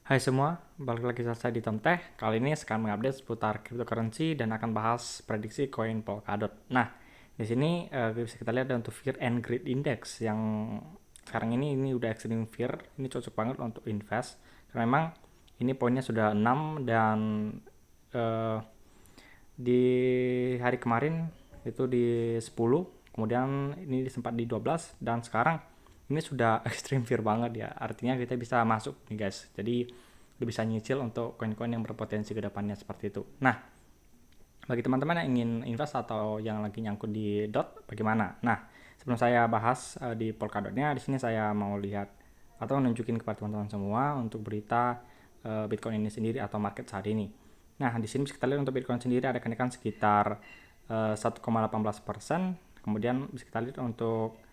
Hai semua, balik lagi saya di Tom Tech. Kali ini sekarang mengupdate seputar cryptocurrency dan akan bahas prediksi koin Polkadot. Nah, di sini bisa kita lihat ada untuk Fear and Greed Index yang sekarang ini udah extreme fear. Ini cocok banget untuk invest karena memang ini poinnya sudah 6 dan eh, di hari kemarin itu di 10, kemudian ini sempat di 12 dan sekarang ini sudah extreme fear banget ya. Artinya kita bisa masuk nih guys. Jadi udah bisa nyicil untuk koin-koin yang berpotensi ke depannya seperti itu. Nah, bagi teman-teman yang ingin invest atau yang lagi nyangkut di DOT bagaimana? Nah, sebelum saya bahas di Polkadotnya, di sini saya mau lihat atau nunjukin kepada teman-teman semua untuk berita Bitcoin ini sendiri atau market saat ini. Nah, di sini bisa kita lihat untuk Bitcoin sendiri ada kenaikan sekitar 1,18%. Kemudian bisa kita lihat untuk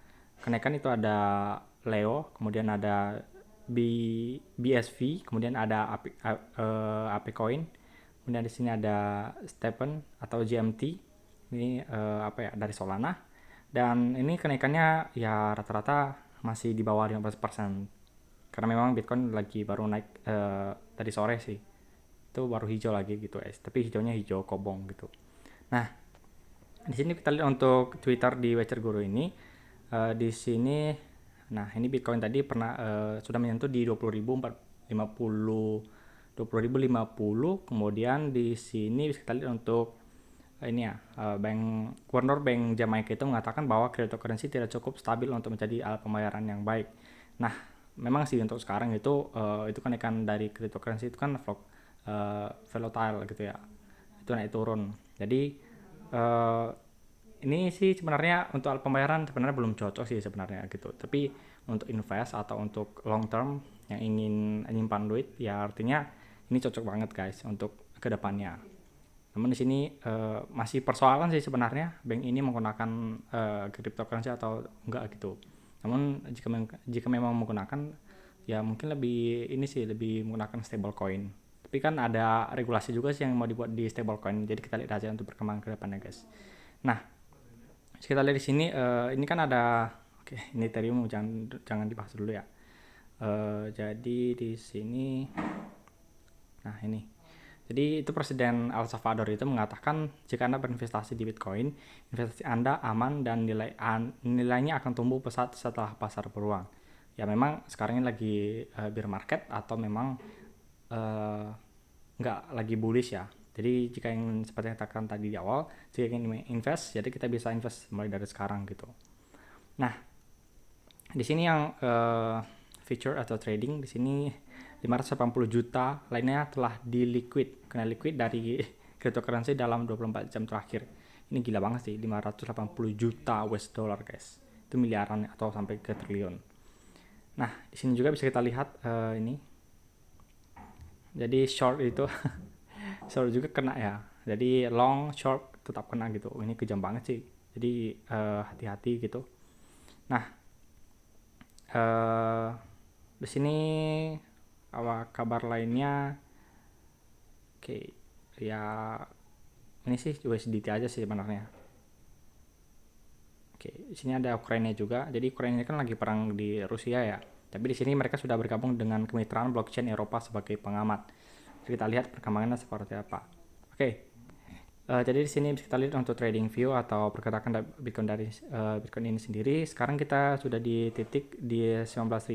kenaikan itu ada Leo, kemudian ada B, BSV, kemudian ada AP Coin, kemudian di sini ada Stephen atau GMT, ini apa ya, dari Solana, dan ini kenaikannya ya rata-rata masih di bawah 15%, karena memang Bitcoin lagi baru naik tadi sore sih, itu baru hijau lagi gitu guys, tapi hijaunya hijau kobong gitu. Nah, di sini kita lihat untuk Twitter di Wager Guru ini, di sini, nah ini Bitcoin tadi pernah sudah menyentuh di 20.450, 20.050. Kemudian di sini bisa kita lihat untuk ini ya, Gubernur Bank Jamaika itu mengatakan bahwa cryptocurrency tidak cukup stabil untuk menjadi alat pembayaran yang baik. Nah, memang sih untuk sekarang itu kenaikan dari cryptocurrency itu kan volatile gitu ya, itu naik turun. Jadi eh, ini sih sebenarnya untuk alat pembayaran sebenarnya belum cocok sih sebenarnya gitu. Tapi untuk invest atau untuk long term yang ingin nyimpan duit ya artinya ini cocok banget guys untuk kedepannya. Namun di sini masih persoalan sih sebenarnya bank ini menggunakan cryptocurrency atau enggak gitu. Namun jika memang menggunakan ya mungkin lebih ini sih lebih menggunakan stablecoin. Tapi kan ada regulasi juga sih yang mau dibuat di stablecoin. Jadi kita lihat aja untuk perkembangan kedepannya guys. Nah, kita lihat di sini ini kan ada, oke, ini Ethereum jangan jangan dibahas dulu ya. Jadi di sini, nah ini, jadi itu Presiden El Salvador itu mengatakan jika Anda berinvestasi di Bitcoin, investasi Anda aman dan nilainya akan tumbuh pesat setelah pasar beruang. Ya memang sekarang ini lagi bear market atau memang eh, nggak lagi bullish ya. Jadi jika yang seperti yang katakan tadi di awal, jika ingin invest, jadi kita bisa invest mulai dari sekarang gitu. Nah, di sini yang feature atau trading di sini 580 juta lainnya telah kena liquid dari cryptocurrency dalam 24 jam terakhir. Ini gila banget sih, 580 juta US dollar guys. Itu miliaran atau sampai ke triliun. Nah, di sini juga bisa kita lihat ini. Jadi short itu short juga kena ya. Jadi long, short tetap kena gitu. Ini kejam banget sih. Jadi hati-hati gitu. Nah, eh di sini kabar lainnya, oke, ya ini sih USDT aja sih sebenarnya. Oke, di sini ada Ukraina juga. Jadi Ukraina kan lagi perang di Rusia ya. Tapi di sini mereka sudah bergabung dengan kemitraan blockchain Eropa sebagai pengamat. Jadi kita lihat perkembangannya seperti apa. Oke, jadi di sini kita lihat untuk trading view atau pergerakan Bitcoin dari Bitcoin ini sendiri. Sekarang kita sudah di titik di 19.000,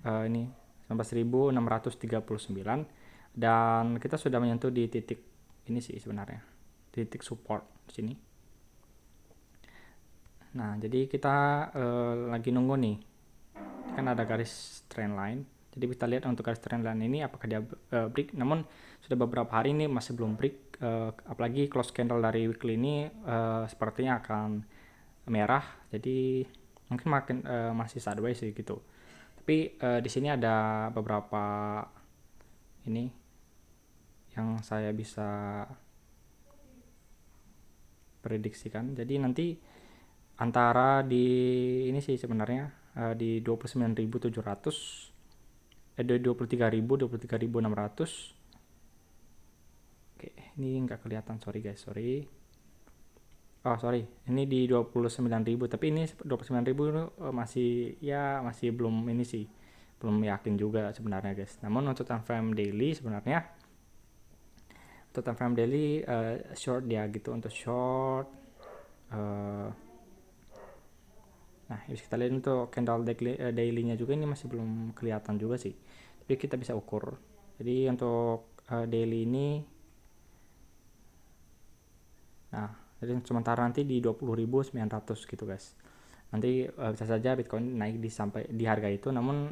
ini 19.639, dan kita sudah menyentuh di titik ini sih sebenarnya, titik support di sini. Nah, jadi kita lagi nunggu nih, kan ada garis trend line. Jadi kita lihat untuk garis trend line ini apakah dia break. Namun sudah beberapa hari ini masih belum break, apalagi close candle dari weekly ini sepertinya akan merah. Jadi mungkin masih sideways sih gitu. Tapi di sini ada beberapa ini yang saya bisa prediksikan. Jadi nanti antara di ini sih sebenarnya di 29.700, di 23.000, 23.600. Oke, ini nggak kelihatan, sorry guys, sorry. Oh sorry, ini di 29.000, tapi ini 29.000 masih ya masih belum ini sih, belum yakin juga sebenarnya guys. Namun untuk time frame daily sebenarnya, untuk time frame daily short dia gitu, untuk short. Nah, bisa kita lihat untuk candle daily-nya juga ini masih belum kelihatan juga sih, tapi kita bisa ukur. Jadi untuk daily ini, nah jadi sementara nanti di 20.900 gitu guys. Nanti bisa saja Bitcoin naik sampai di harga itu, namun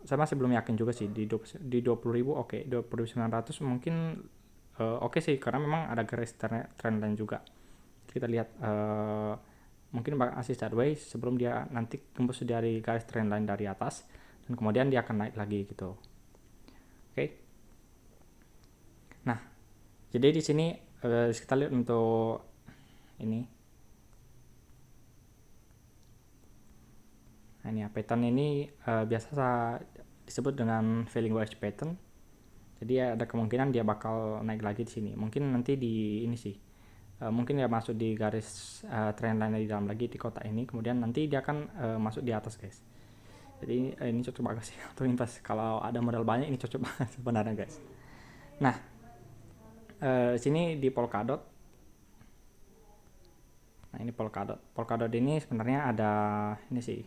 saya masih belum yakin juga sih di 20.000. Oke, 20.900 mungkin oke sih, karena memang ada garis trendline juga. Kita lihat mungkin masih sideways sebelum dia nanti tembus dari garis trendline dari atas, dan kemudian dia akan naik lagi gitu. Oke. Nah, jadi di sini kita lihat untuk ini. Nah, ini ya, pattern ini biasa disebut dengan failing wedge pattern. Jadi ada kemungkinan dia bakal naik lagi di sini. Mungkin nanti di ini sih. Mungkin dia masuk di garis trendline di dalam lagi di kotak ini, kemudian nanti dia akan masuk di atas guys. Jadi ini cocok banget sih untuk invest. Kalau ada modal banyak ini cocok banget sebenarnya guys. Nah, sini di Polkadot. Nah, ini Polkadot. Polkadot ini sebenarnya ada ini sih,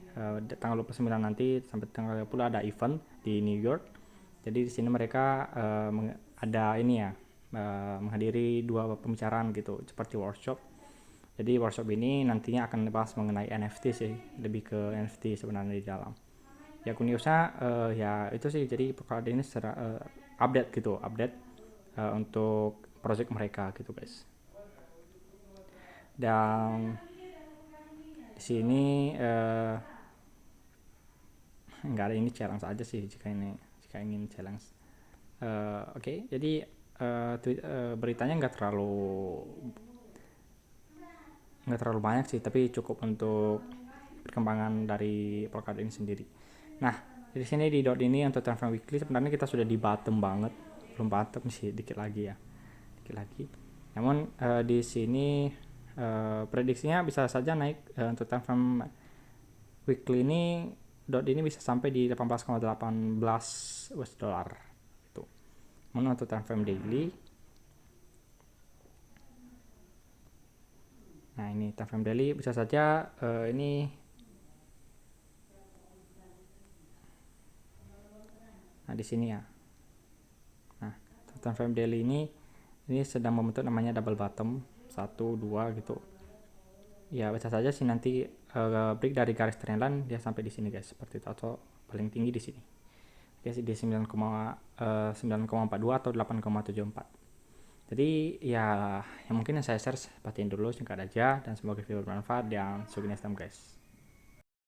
tanggal 29 nanti sampai tanggal 30 ada event di New York. Jadi di sini mereka ada ini ya, menghadiri 2 pembicaraan gitu seperti workshop. Jadi workshop ini nantinya akan membahas mengenai NFT sih, lebih ke NFT sebenarnya di dalam. Ya newsnya ya itu sih, jadi Polkadot ini secara update gitu, untuk project mereka gitu guys. Dan di sini nggak ada ini challenge aja sih jika ingin challenge. Oke. Jadi beritanya nggak terlalu banyak sih, tapi cukup untuk perkembangan dari Polkadot ini sendiri. Nah, di sini di dot ini untuk time frame weekly sebenarnya kita sudah di bottom banget, belum bottom sih, dikit lagi. Namun di sini prediksinya bisa saja naik untuk time frame weekly ini. Dot ini bisa sampai di 18,18 US dollar itu. Namun untuk time frame daily, nah ini time frame daily bisa saja ini, nah di sini ya. Nah, time frame daily ini sedang membentuk namanya double bottom 1 2 gitu. Ya bisa saja sih nanti break dari garis trendline dia sampai di sini guys, seperti itu, atau paling tinggi di sini. Oke, di 9,42 atau 8,74. Jadi ya yang mungkin yang saya share seperti ini dulu, singkat aja, dan semoga video bermanfaat, dan see you next time guys.